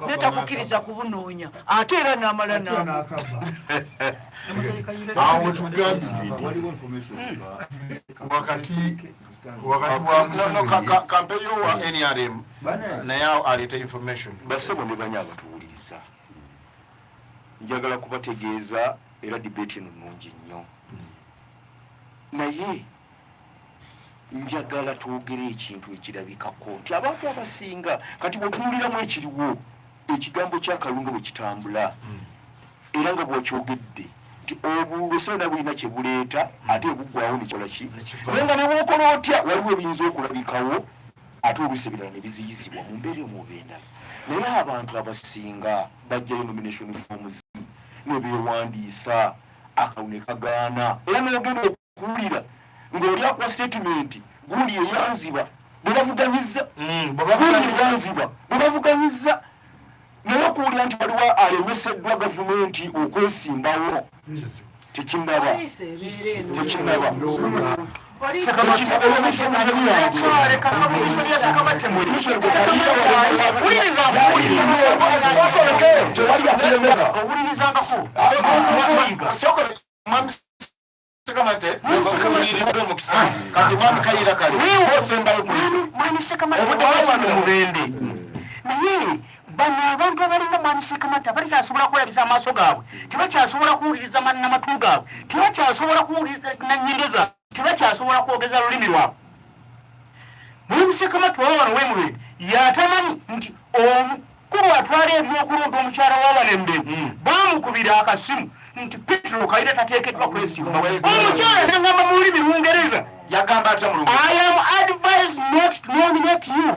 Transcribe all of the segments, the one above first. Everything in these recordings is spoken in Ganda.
netakukiriza kubunoonya ate era n'amala awo tugambye wakati wa campaign wa NRM naye aleta information basebo ne banya abatuwuliriza njagala kubategeeza era debate eno nnungi nnyo naye njagala twogere ekintu ekirabikako nti abantu abasinga kati bwetuwuliramu ekiriwo ekigambo ky'akalungu bwe kitambula era nga bw'okyogedde nti obulosana bulina kye buleeta ate buggwawo nekikola ki naye nga ne bw'okola otya waliwo ebiyinza okulabikawo ate oluusi ebirala ne biziyizibwa mu mbeera omubenda naye abantu abasinga bajjayo nomination forms nebeewandiisa akalu ne kagaana era n'ogenda okuwulira ng'oli akuwa statement gundi eyanziba bwe bavuganyizza bwe bavuganyizza naye okuwulira nti waliwo alemeseddwa gavumenti okwesimbawo tekinnaba kati mwami kayira kale osembayo mubende naye bano abantu abalina mwami Sekamata balekyasobola kweyabisa amaaso gaabwe tebakyasobola kuwuliriza n'amatu gaabwe tebakyasobola kuwuliriza nannyindo zaabwe tebakyasobola kwogeza lulimi lwabwe. Mwami Sekamata wawano wemubende yatamanyi nti omukulu atwala ebyokulonda omukyala w'abalembe bamukubira akasimu nti Petro Kayiira tateekeddwa kwesimba. Omukyala n'agamba mu lulimi Lungereza yagamba atya mu I am advised not to nominate you.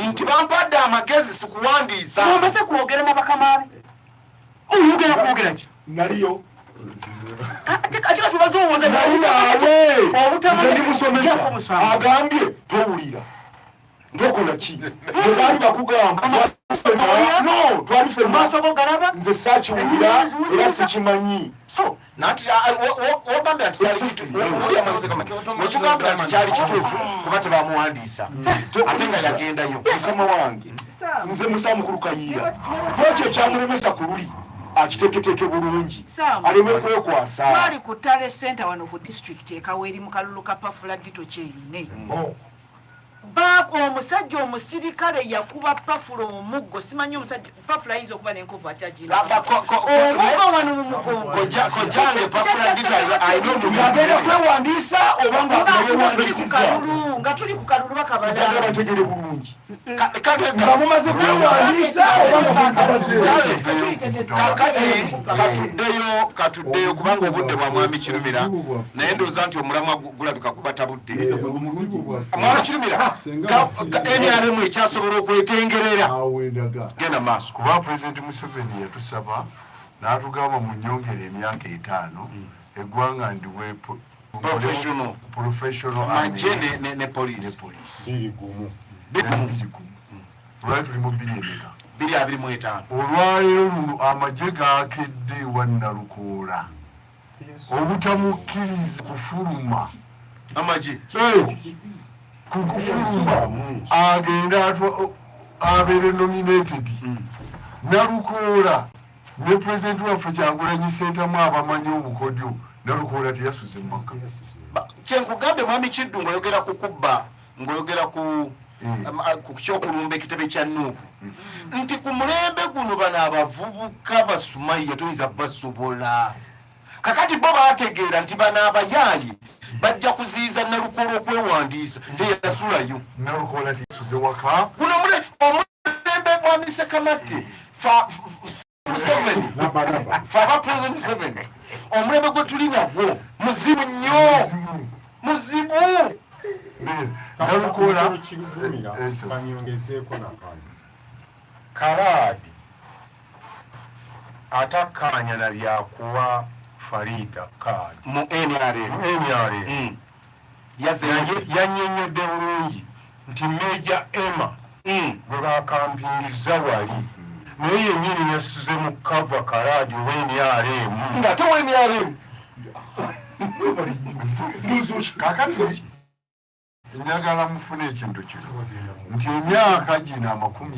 nti bampadde amagezi sikuwandiisa Mwambase kwogera na bakama be. Oyogera kwogera ki? naliyo Ate tubaze owoze obutamanya agambye towulira ndokola ki bali bakugamba no twali fe maaso go galaba nze sakiwulira era sikimanyi so nati wogambye nti wetugambye nti kyali kituufu kuba tebamuwandiisa ate nga yagendayo mukama wange nze musa mukulu Kayiira lwaki ekyamulemesa ku luli akiteeketeeke bulungi aleme kwekwasa twali ku Ttale center wano ku district ekaweri mu kalulu ka Pafula Dito kyeyune baako omusajja omusirikale yakuba Pafula omuggo simanyi omusajja Pafula ayinza okuba n'enkovu akyagina omuggo wano mu mugongo kojange Pafula Dito ayina yagenda kwewandiisa obanga yewandiisiza nga tuli ku kalulu bakabala bategere bulungi nga mumaze kwewandiisa kati katuddeyo kubanga obudde bwa mwami Kirumira naye ndowooza nti omulamwa gulabika kuba tabudde mwami Kirumira NRM ekyasobola okwetengerera genda maaso kuba President Museveni yatusaba n'atugamba mu nnyongera emyaka 5 eggwanga ndiwe professional majje ne police olwali tuli mu 225 olwaleero luno amagye gaakedde wa Nalukoola obutamukkiriza kufuluma amagye kukufuluma agenda abeere nominated Nalukoola ne president waffe Kyagulanyi Ssentamu abamanyi obukodyo Nalukoola teyasuze mpaka kyenkugambe mwami Kiddu ng'oyogera ku kubba ng'oyogera ku kyokulumba ekitebe kya Nuupu nti ku mulembe guno bano abavubuka basumaiya toyinza basobola kakati bo baategeera nti bano abayaayi bajja kuziyiza Nalukoola okwewandiisa teyasulayo Nalukoola teyasuze waka guno omulembe mwami Sekamate aba President Museveni omulembe gwe tuli nagwo muzibu nnyo muzibu Nalukoola Kalaadi atakkaanya na byakuwa Farida kaadi mu NRM yannyonnyodde bulungi nti Meja Emma gwe bakampingiza wali naye yennyini yasuze mu kava Kalaadi w'NRM ng'ate w'NRM kakati njagala mufune ekintu kino nti emyaka gino 10